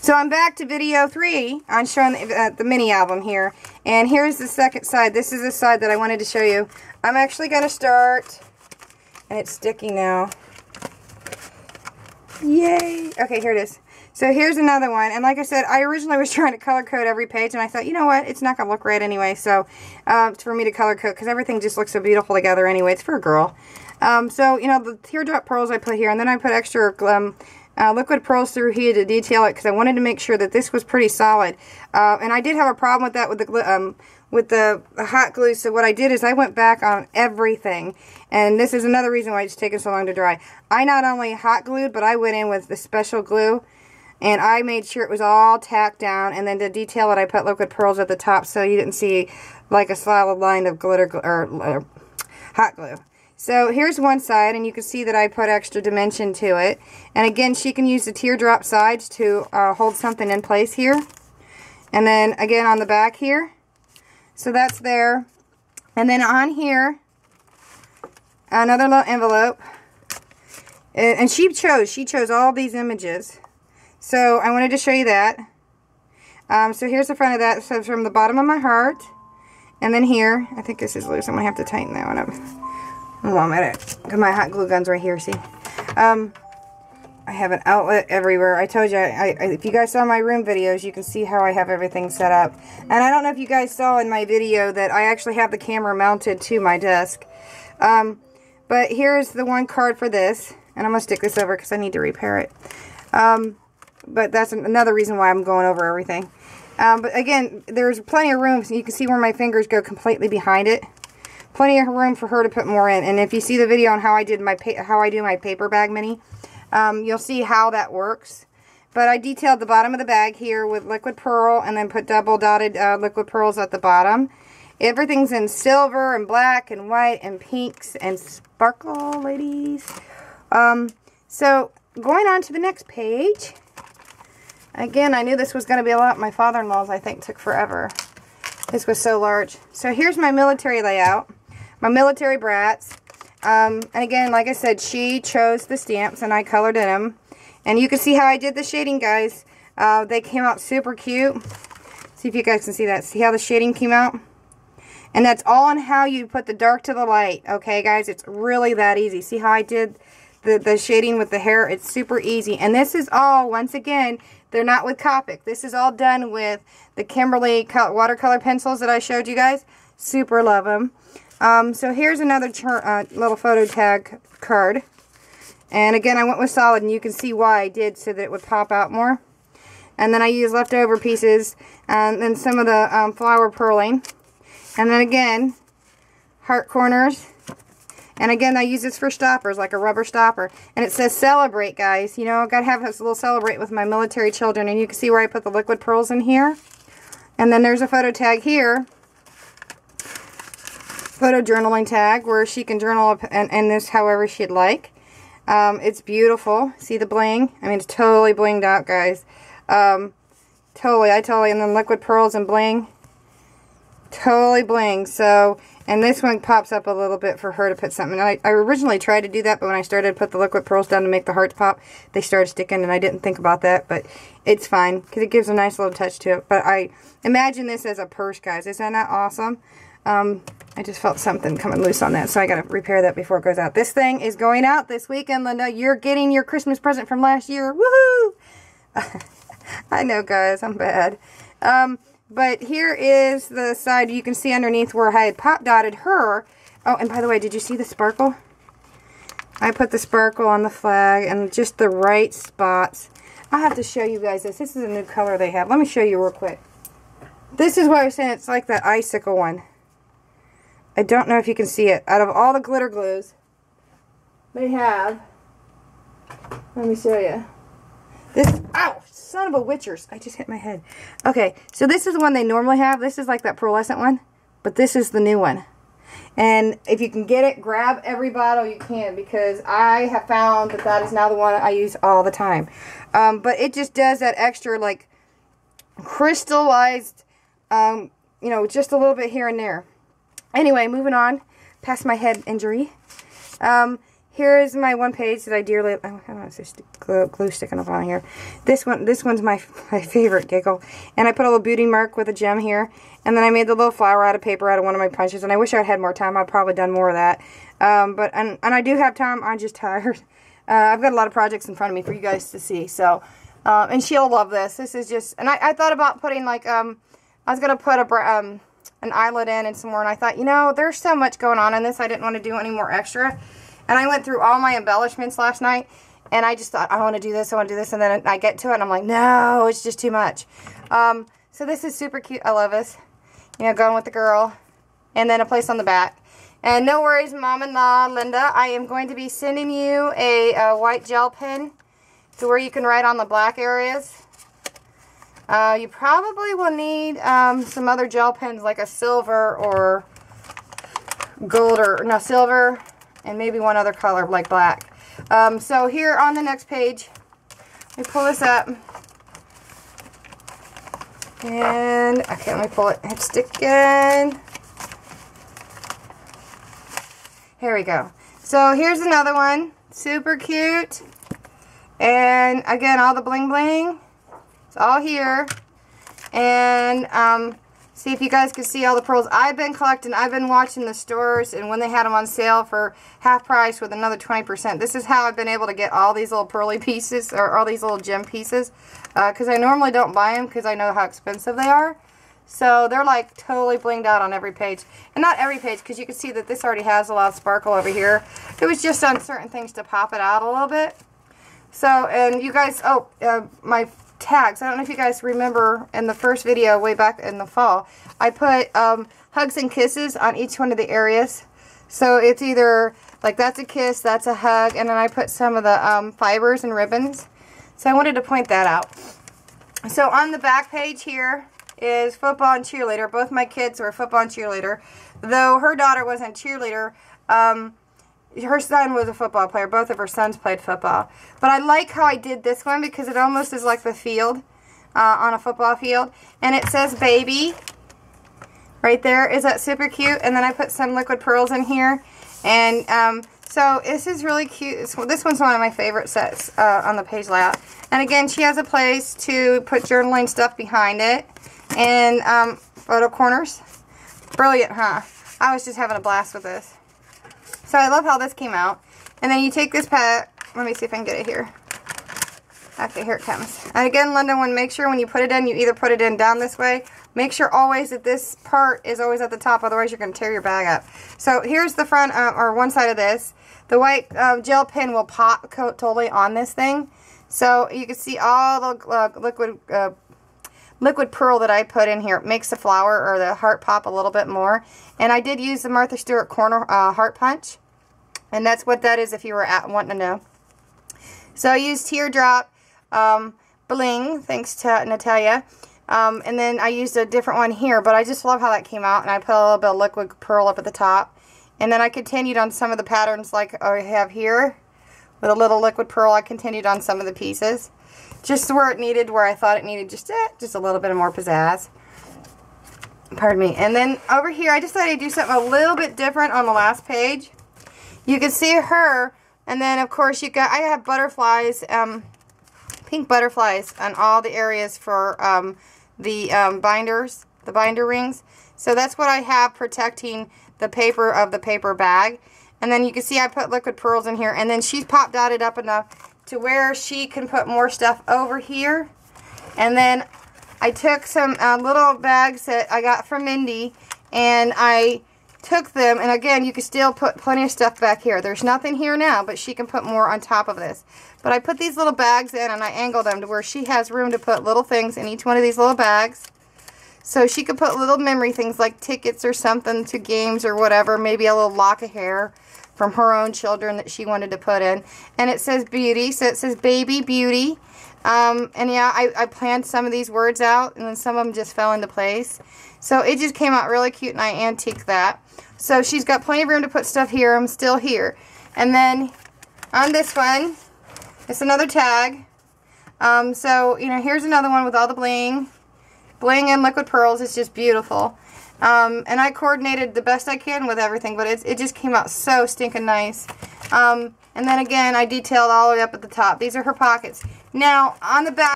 So I'm back to video 3 on showing the mini album here. And here's the second side. This is the side that I wanted to show you. I'm actually going to start, and it's sticky now. Yay! Okay, here it is. So here's another one. And like I said, I originally was trying to color code every page, and I thought, you know what? It's not going to look right anyway. So it's for me to color code because everything just looks so beautiful together anyway. It's for a girl. So, you know, the teardrop pearls I put here, and then I put extra liquid pearls through here to detail it because I wanted to make sure that this was pretty solid. And I did have a problem with that with the hot glue. So what I did is I went back on everything, and this is another reason why it's taken so long to dry. I not only hot glued, but I went in with the special glue, and I made sure it was all tacked down. And then to detail it, I put liquid pearls at the top so you didn't see like a solid line of glitter or hot glue. So here's one side, and you can see that I put extra dimension to it. And again, she can use the teardrop sides to hold something in place here. And then again on the back here. So that's there. And then on here, another little envelope. And she chose all these images. So I wanted to show you that. So here's the front of that. So from the bottom of my heart. And then here, I think this is loose. I'm going to have to tighten that one up. Hold on a minute, because my hot glue gun's right here, see? I have an outlet everywhere. I told you, if you guys saw my room videos, you can see how I have everything set up. And I don't know if you guys saw in my video that I actually have the camera mounted to my desk. But here's the one card for this. And I'm going to stick this over because I need to repair it. But that's another reason why I'm going over everything. But again, there's plenty of room, so you can see where my fingers go completely behind it. Plenty of room for her to put more in. And if you see the video on how I do my paper bag mini, you'll see how that works. But I detailed the bottom of the bag here with liquid pearl, and then put double dotted liquid pearls at the bottom. Everything's in silver and black and white and pinks and sparkle, ladies. So going on to the next page. Again, I knew this was going to be a lot. My father-in-law's, I think, took forever. This was so large. So here's my military layout. My military brats. And again, like I said, she chose the stamps and I colored in them. And you can see how I did the shading, guys. They came out super cute. See if you guys can see that. See how the shading came out? And that's all on how you put the dark to the light. Okay, guys? It's really that easy. See how I did the shading with the hair? It's super easy. And this is all, once again, they're not with Copic. This is all done with the Kimberly watercolor pencils that I showed you guys. Super love them. So here's another little photo tag card. And again, I went with solid, and you can see why I did, so that it would pop out more. And then I used leftover pieces, and then some of the flower purling. And then again, heart corners. And again, I use this for stoppers, like a rubber stopper. And it says celebrate, guys. You know, I've got to have this little celebrate with my military children. And you can see where I put the liquid pearls in here. And then there's a photo tag here. Photo journaling tag, where she can journal and this however she'd like. It's beautiful. See the bling? I mean, it's totally blinged out, guys. Totally. And then liquid pearls and bling. Totally bling. So, and this one pops up a little bit for her to put something. I originally tried to do that, but when I started to put the liquid pearls down to make the hearts pop, they started sticking, and I didn't think about that, but it's fine, because it gives a nice little touch to it. But I imagine this as a purse, guys. Isn't that awesome? I just felt something coming loose on that, so I got to repair that before it goes out. This thing is going out this weekend, Linda. You're getting your Christmas present from last year. Woohoo! I know, guys. I'm bad. But here is the side. You can see underneath where I had pop dotted her. Oh, and by the way, did you see the sparkle? I put the sparkle on the flag and just the right spots. I'll have to show you guys this. This is a new color they have. Let me show you real quick. This is what I was saying. It's like that icicle one. I don't know if you can see it. Out of all the glitter glues they have, let me show you. This, ow, son of a witchers. I just hit my head. Okay, so this is the one they normally have. This is like that pearlescent one, but this is the new one. And if you can get it, grab every bottle you can, because I have found that that is now the one I use all the time. But it just does that extra, like, crystallized, you know, just a little bit here and there. Anyway, moving on, past my head injury. here is my one page that I dearly, I don't know if there's glue sticking up on here. This one's my favorite giggle. And I put a little beauty mark with a gem here. And then I made the little flower out of paper out of one of my punches. And I wish I'd had more time. I'd probably done more of that. And I do have time. I'm just tired. I've got a lot of projects in front of me for you guys to see. So, and she'll love this. This is just, and I thought about putting like, I was going to put an eyelet in and some more. And I thought, you know, there's so much going on in this. I didn't want to do any more extra. And I went through all my embellishments last night, and I just thought, I want to do this, I want to do this, and then I get to it, and I'm like, no, it's just too much. So this is super cute. I love this. You know, going with the girl, and then a place on the back. And no worries, Mom-in-law, Linda, I am going to be sending you a white gel pen to where you can write on the black areas. You probably will need some other gel pens, like a silver or gold, or no, silver, and maybe one other color, like black. So here on the next page, let me pull this up. And, okay, let me pull it. Hit stick again. Here we go. So here's another one. Super cute. And again, all the bling bling. It's all here. And, see if you guys can see all the pearls. I've been collecting, I've been watching the stores, and when they had them on sale for half price with another 20%. This is how I've been able to get all these little pearly pieces, or all these little gem pieces, because I normally don't buy them because I know how expensive they are. So they're like totally blinged out on every page. And not every page, because you can see that this already has a lot of sparkle over here. It was just on certain things to pop it out a little bit. So, and you guys, my tags. I don't know if you guys remember in the first video way back in the fall, I put hugs and kisses on each one of the areas. So it's either like that's a kiss, that's a hug, and then I put some of the fibers and ribbons. So I wanted to point that out. So on the back page here is football and cheerleader. Both my kids were football and cheerleader. Though her daughter wasn't cheerleader, her son was a football player. Both of her sons played football. But I like how I did this one because it almost is like the field on a football field. And it says baby right there. Is that super cute? And then I put some liquid pearls in here. And so this is really cute. This one's one of my favorite sets on the page layout. And again, she has a place to put journaling stuff behind it. And photo corners. Brilliant, huh? I was just having a blast with this. So I love how this came out. And then you take this pack. Let me see if I can get it here. Okay, here it comes. And again, Linda, make sure when you put it in, you either put it in down this way. Make sure always that this part is always at the top. Otherwise, you're going to tear your bag up. So here's the front, or one side of this. The white gel pen will pop totally on this thing. So you can see all the liquid pearl that I put in here. It makes the flower or the heart pop a little bit more. And I did use the Martha Stewart corner heart punch. And that's what that is if you were wanting to know. So I used teardrop bling, thanks to Natalia. And then I used a different one here, but I just love how that came out. And I put a little bit of liquid pearl up at the top. And then I continued on some of the patterns like I have here. With a little liquid pearl, I continued on some of the pieces. Just where it needed, where I thought it needed just a little bit of more pizzazz. Pardon me. And then over here, I decided to do something a little bit different on the last page. You can see her, and then of course I have butterflies, pink butterflies on all the areas for the binders, the binder rings. So that's what I have protecting the paper of the paper bag. And then you can see I put liquid pearls in here, and then she's popped dotted up enough to where she can put more stuff over here. And then I took some little bags that I got from Mindy, and I took them, and again, you can still put plenty of stuff back here. There's nothing here now, but she can put more on top of this. But I put these little bags in, and I angled them to where she has room to put little things in each one of these little bags. So she could put little memory things like tickets or something to games or whatever, maybe a little lock of hair from her own children that she wanted to put in. And it says beauty, so it says baby beauty. And yeah, I planned some of these words out, and then some of them just fell into place. So it just came out really cute, and I antiqued that. So she's got plenty of room to put stuff here. I'm still here. And then on this one, it's another tag. So, you know, here's another one with all the bling. Bling and liquid pearls. It's just beautiful. And I coordinated the best I can with everything, but it just came out so stinking nice. And then again, I detailed all the way up at the top. These are her pockets. Now, on the back,